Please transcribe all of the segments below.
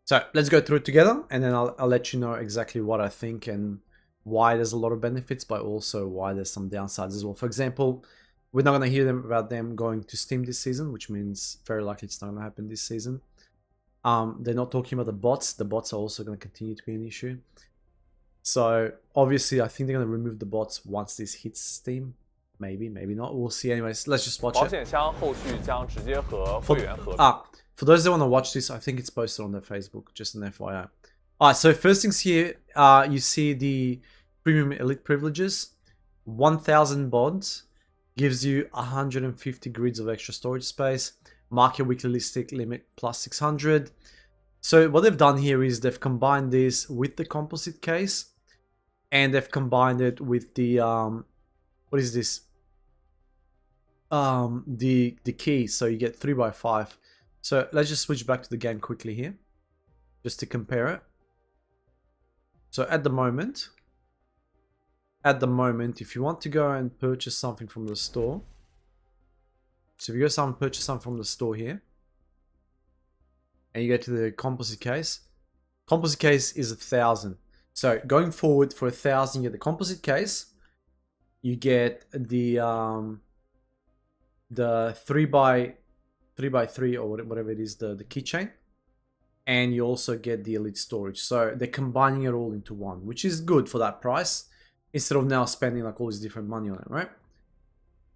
So let's go through it together, and then I'll let you know exactly what I think and why there's a lot of benefits, but also why there's some downsides as well. For example, we're not going to hear about them going to Steam this season, which means very likely it's not going to happen this season. They're not talking about the bots. The bots are also going to continue to be an issue. So obviously, I think they're going to remove the bots once this hits Steam. Maybe, maybe not. We'll see. Anyways, let's just watch it. For those that want to watch this, I think it's posted on their Facebook, just an FYI. Alright, so first things here, you see the premium elite privileges. 1000 bonds gives you 150 grids of extra storage space. Market weekly listing limit plus 600. So what they've done here is they've combined this with the composite case, and they've combined it with the what is this? The key. So you get 3x5. So let's just switch back to the game quickly here, just to compare it. So at the moment, if you want to go and purchase something from the store, so if you go and purchase something from the store here, and you go to the composite case is 1000. So going forward, for 1000, you get the composite case, you get the 3x3 or whatever it is, the keychain, and you also get the elite storage. So they're combining it all into one, which is good for that price, instead of now spending like all this different money on it, right?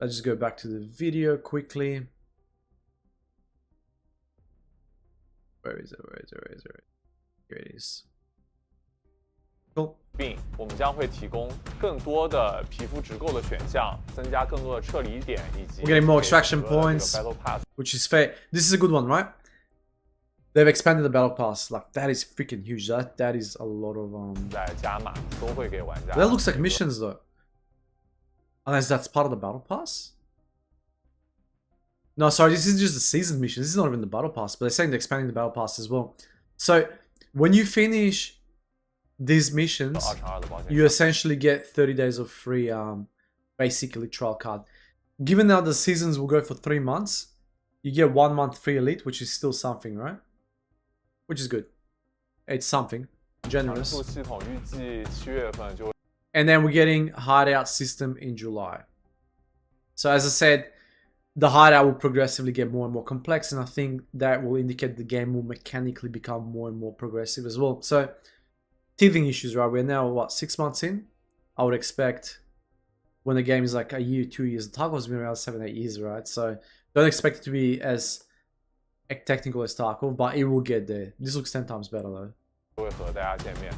Let's just go back to the video quickly. Where is it? Here it is. Cool. 我们将会提供更多的皮肤直购的选项，增加更多的撤离点，以及 We're getting more extraction points, which is fair. This is a good one, right? They've expanded the battle pass. Like, that is freaking huge. That is a lot of 在加码都会给玩家。 That looks like missions though. Unless that's part of the battle pass. No, sorry, this is just the season mission. This is not even the battle pass, but they're saying they're expanding the battle pass as well. So when you finish these missions, you essentially get 30 days of free basically trial card. Given now the seasons will go for 3 months, you get 1 month free elite, which is still something, right? Which is good. It's something. Generous. And then we're getting hideout system in July. So as I said, the hideout will progressively get more and more complex, and I think that will indicate the game will mechanically become more and more progressive as well. So teething issues, right? We're now, what, 6 months in? I would expect when the game is like a year, 2 years. The Tarkov's been around 7-8 years, right? So don't expect it to be as technical as Tarkov, but it will get there. This looks 10 times better though. 会和大家见面。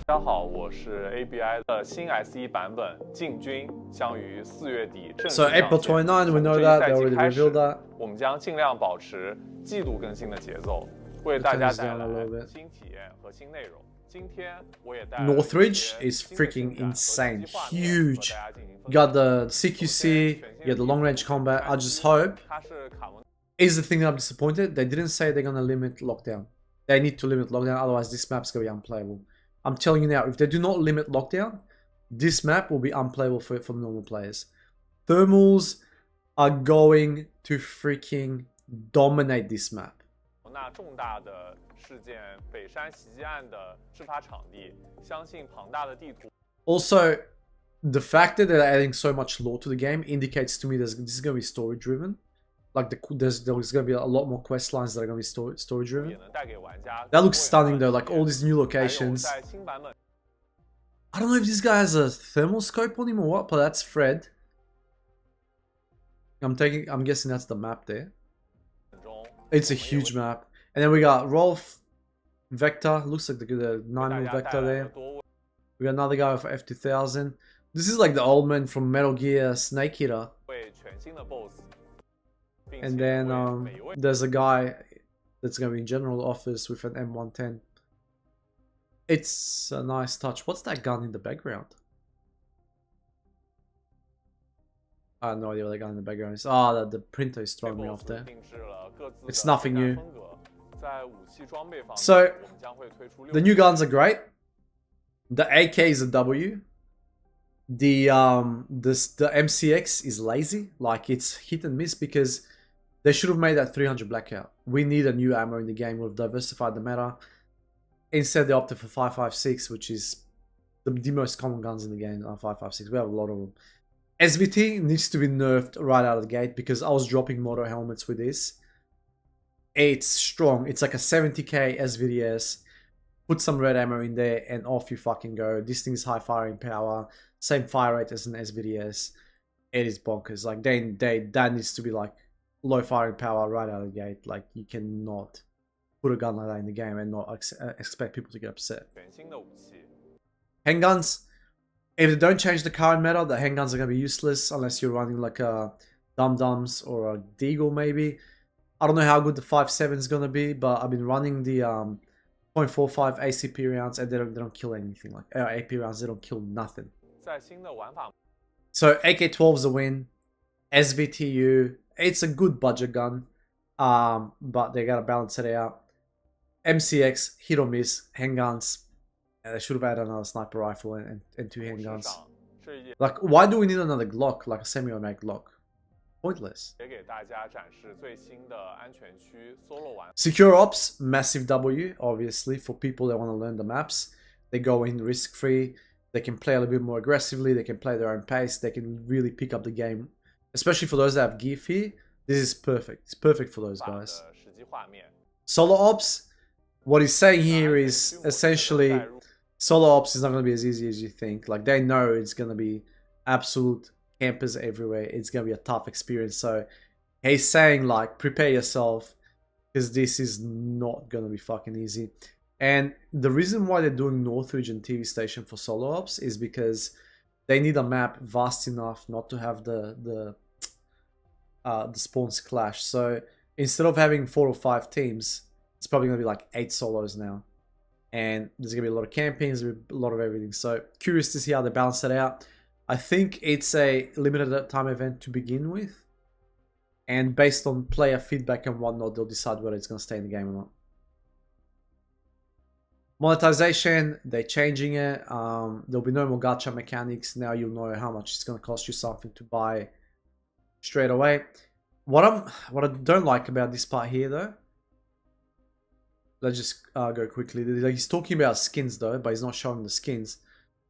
大家好，我是 ABI 的新 SE 版本进军，将于4月底正式上 So 线。 April 29, we know that, they already revealed that. 我们将尽量保持季度更新的节奏，为大家带来新体验和新内容。今天我也带来 Northridge is freaking insane, huge. You got the CQC, you got the long range combat. I just hope. Is the thing that I'm disappointed? They didn't say they're gonna limit lockdown. They need to limit lockdown, otherwise this map's gonna be unplayable. I'm telling you now, if they do not limit lockdown, this map will be unplayable for normal players. Thermals are going to freaking dominate this map. 那重大的事件北山袭击案的事发场地，相信庞大的地图。 Also, the fact that they're adding so much lore to the game indicates to me this is going to be story driven. Like there's going to be a lot more quest lines that are going to be story driven. That looks stunning though, like all these new locations. I don't know if this guy has a thermal scope on him or what, but that's Fred. I'm guessing that's the map there. It's a huge map. And then we got Rolf, Vector, looks like the 9mm Vector there. We got another guy for F2000. This is like the old man from Metal Gear Snake Eater. And then there's a guy that's going to be in general office with an M110. It's a nice touch. What's that gun in the background? I have no idea what that gun in the background is. Ah, the printer is throwing me off there. It's nothing new. So, the new guns are great. The AK is a W. The MCX is lazy. Like, it's hit and miss because They should have made that 300 blackout. We need a new ammo in the game. We've diversified the meta. Instead, they opted for 5.56, which is the most common guns in the game. 5.56. We have a lot of them. SVT needs to be nerfed right out of the gate because I was dropping moto helmets with this. It's strong. It's like a 70k SVDS. Put some red ammo in there and off you fucking go. This thing is high firing power. Same fire rate as an SVDS. It is bonkers. Like that needs to be like low firing power right out of the gate. Like you cannot put a gun like that in the game and not expect people to get upset. Handguns. If they don't change the current meta, the handguns are going to be useless unless you're running like a Dum-Dums or a Deagle maybe. I don't know how good the 5.7 is going to be, but I've been running the 0.45 ACP rounds and they don't kill anything. Like AP rounds, they don't kill nothing. So AK-12 is a win. SVTU, it's a good budget gun, but they got to balance it out. MCX, hit or miss, handguns. They should have added another sniper rifle and 2 handguns. Like, why do we need another Glock, like a semi-automatic Glock? Pointless. Secure Ops, massive W, obviously, for people that want to learn the maps. They go in risk-free. They can play a little bit more aggressively. They can play their own pace. They can really pick up the game. Especially for those that have gear fear. This is perfect. It's perfect for those guys. Solo Ops, what he's saying here is essentially Solo Ops is not going to be as easy as you think. Like, they know it's going to be absolute campers everywhere. It's going to be a tough experience. So he's saying, like, prepare yourself because this is not going to be fucking easy. And the reason why they're doing Northridge and TV Station for Solo Ops is because they need a map vast enough not to have the spawns clash. So instead of having 4 or 5 teams, it's probably going to be like 8 solos now. And there's going to be a lot of camping, there's going to be a lot of everything. So curious to see how they balance it out. I think it's a limited time event to begin with. And based on player feedback and whatnot, they'll decide whether it's going to stay in the game or not. Monetization, they're changing it. There'll be no more gacha mechanics. Now you'll know how much it's going to cost you something to buy straight away. What I don't like about this part here, though, let's just go quickly. He's talking about skins, though, but he's not showing the skins.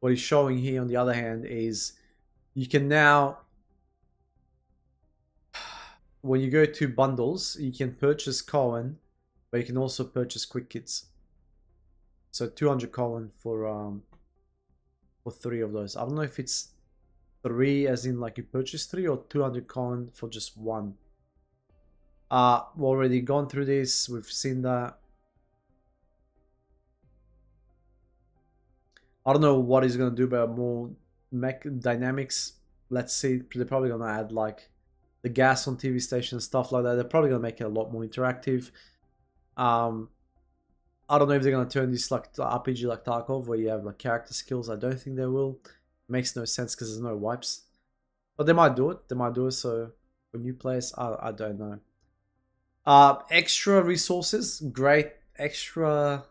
What he's showing here, on the other hand, is you can now, when you go to bundles, you can purchase Cohen, but you can also purchase quick kits. So 200 Cohen for 3 of those. I don't know if it's 3 as in like you purchase 3 or 200 Cohen for just 1. We've already gone through this. We've seen that. I don't know what he's going to do about more mech dynamics. Let's see. They're probably going to add like the gas on TV station and stuff like that. They're probably going to make it a lot more interactive. I don't know if they're going to turn this like to RPG like Tarkov where you have like character skills. I don't think they will. It makes no sense because there's no wipes. But they might do it. They might do it. So for new players, I don't know. Extra resources. Great. Extra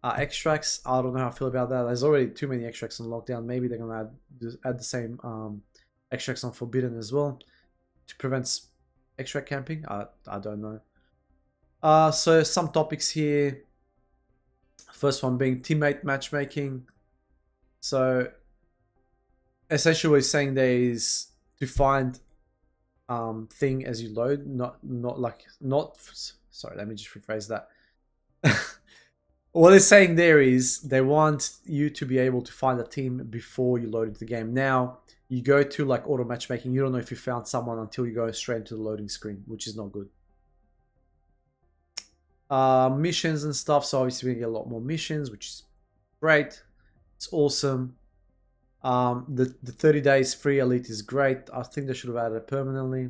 extracts. I don't know how I feel about that. There's already too many extracts on lockdown. Maybe they're going to add the same extracts on Forbidden as well to prevent extract camping. I don't know. So some topics here. First one being teammate matchmaking. So essentially what he's saying there is to find thing as you load, sorry, let me just rephrase that. What they're saying there is they want you to be able to find a team before you load into the game. Now you go to like auto matchmaking, you don't know if you found someone until you go straight into the loading screen, which is not good. Missions and stuff, so obviously we get a lot more missions, which is great. It's awesome. The 30 days free elite is great. I think they should have added it permanently,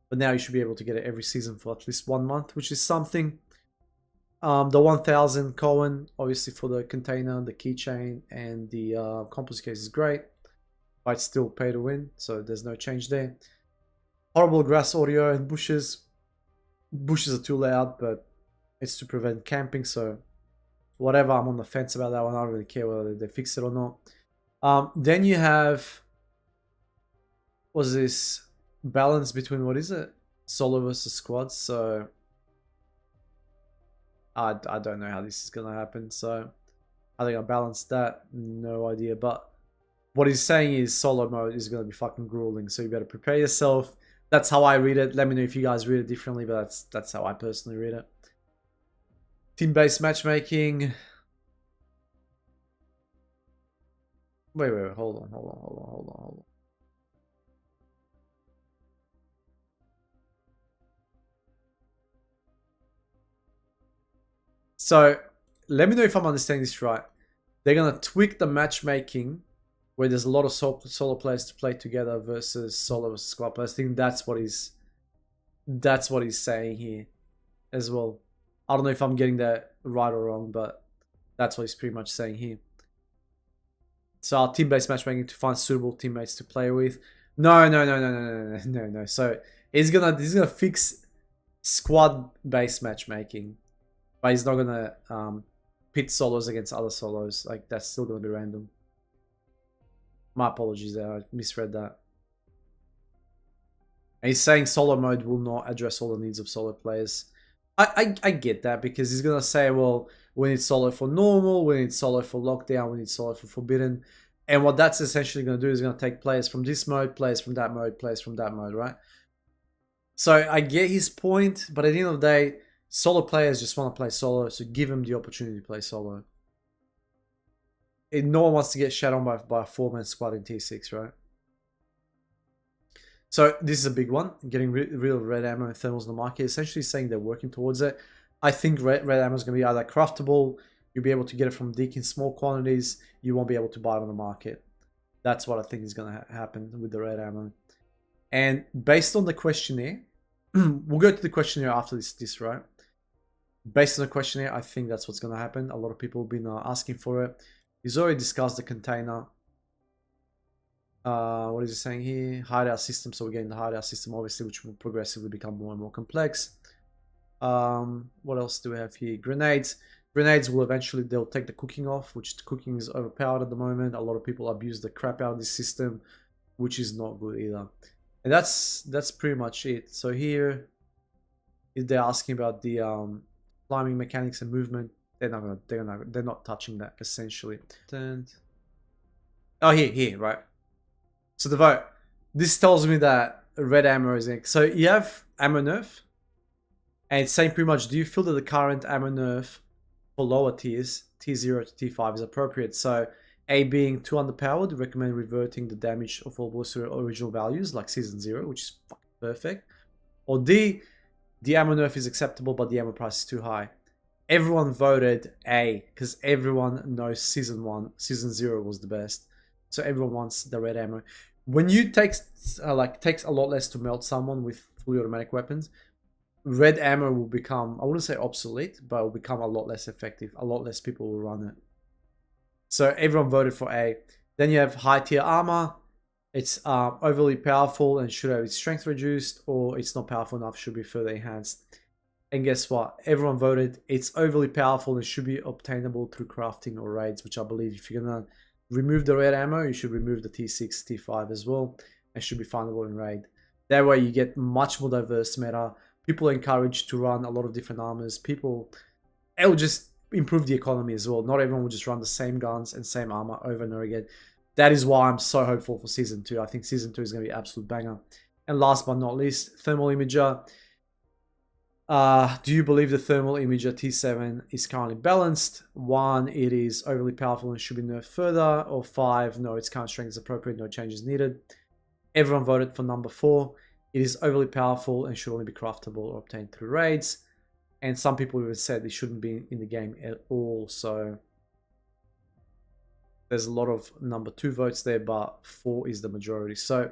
but now you should be able to get it every season for at least 1 month, which is something. The 1000 Cohen, obviously for the container, the keychain, and the composite case is great, but it's still pay to win, so there's no change there. Horrible grass audio and bushes. Bushes are too loud, but it's to prevent camping, so whatever. I'm on the fence about that one. I don't really care whether they fix it or not. Then you have, what's this? Balance between, what is it? solo versus squad. So I don't know how this is gonna happen. So how they gonna balance that? No idea. But what he's saying is solo mode is gonna be fucking grueling. So you better prepare yourself. That's how I read it. Let me know if you guys read it differently, but that's how I personally read it. Team-based matchmaking. Wait, hold on. So let me know if I'm understanding this right. They're gonna tweak the matchmaking where there's a lot of solo players to play together versus solo versus squad players. I think that's what he's saying here as well. I don't know if I'm getting that right or wrong, but that's what he's pretty much saying here. So our team-based matchmaking to find suitable teammates to play with. No. So he's gonna fix squad-based matchmaking, but he's not gonna pit solos against other solos. Like that's still gonna be random. My apologies there, I misread that. And he's saying solo mode will not address all the needs of solo players. I get that because he's gonna say, well, we need solo for normal, we need solo for lockdown, we need solo for forbidden. And what that's essentially gonna do is gonna take players from this mode, players from that mode, players from that mode, right? So I get his point, but at the end of the day, solo players just want to play solo, so give them the opportunity to play solo. No one wants to get shat on by a 4-man squad in T6, right? So this is a big one, getting rid of red ammo and thermals in the market, essentially saying they're working towards it. I think red ammo is going to be either craftable, you'll be able to get it from Deek in small quantities, you won't be able to buy it on the market. That's what I think is going to happen with the red ammo. And based on the questionnaire, we'll go to the questionnaire after this, right? Based on the questionnaire, I think that's what's going to happen. A lot of people have been asking for it. He's already discussed the container. What is he saying here? Hideout system. So we're getting the hideout system, obviously, which will progressively become more and more complex. What else do we have here? Grenades. Grenades will eventually, they'll take the cooking off, which the cooking is overpowered at the moment. A lot of people abuse the crap out of this system, which is not good either. And that's pretty much it. So here, if they're asking about the climbing mechanics and movement, they're not touching that essentially. Oh, here, right. So the vote. This tells me that red ammo is in. So you have ammo nerf, and it's saying pretty much, do you feel that the current ammo nerf for lower tiers, T0 to T5, is appropriate? So A being too underpowered, recommend reverting the damage of all balls to original values, like Season 0, which is fucking perfect. Or D, the ammo nerf is acceptable, but the ammo price is too high. Everyone voted A, because everyone knows Season 1, Season 0 was the best. So everyone wants the red ammo. When you takes a lot less to melt someone with fully automatic weapons, red ammo will become, I wouldn't say obsolete, but it will become a lot less effective. A lot less people will run it. So everyone voted for A. Then you have high tier armor. It's overly powerful and should have its strength reduced, or it's not powerful enough, should be further enhanced. And guess what? Everyone voted it's overly powerful and should be obtainable through crafting or raids, which I believe if you're gonna remove the red ammo, you should remove the T6, T5 as well, and should be findable in raid. That way you get much more diverse meta. People are encouraged to run a lot of different armors. It will just improve the economy as well. Not everyone will just run the same guns and same armor over and over again. That is why I'm so hopeful for Season 2. I think Season 2 is going to be an absolute banger. And last but not least, Thermal Imager. Do you believe the Thermal Imager T7 is currently balanced? 1, it is overly powerful and should be nerfed further. Or 5, no, its current strength is appropriate, no changes needed. Everyone voted for number 4. It is overly powerful and should only be craftable or obtained through raids. And some people even said it shouldn't be in the game at all. So there's a lot of number 2 votes there, but 4 is the majority. So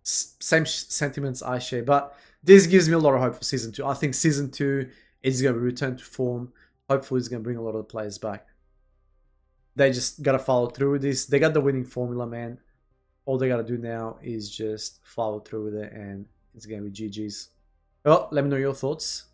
same sentiments I share, but this gives me a lot of hope for Season 2. I think Season 2 is going to return to form. Hopefully it's going to bring a lot of the players back. They just got to follow through with this. They got the winning formula, man. All they got to do now is just follow through with it, and it's going to be GG's. Well, let me know your thoughts.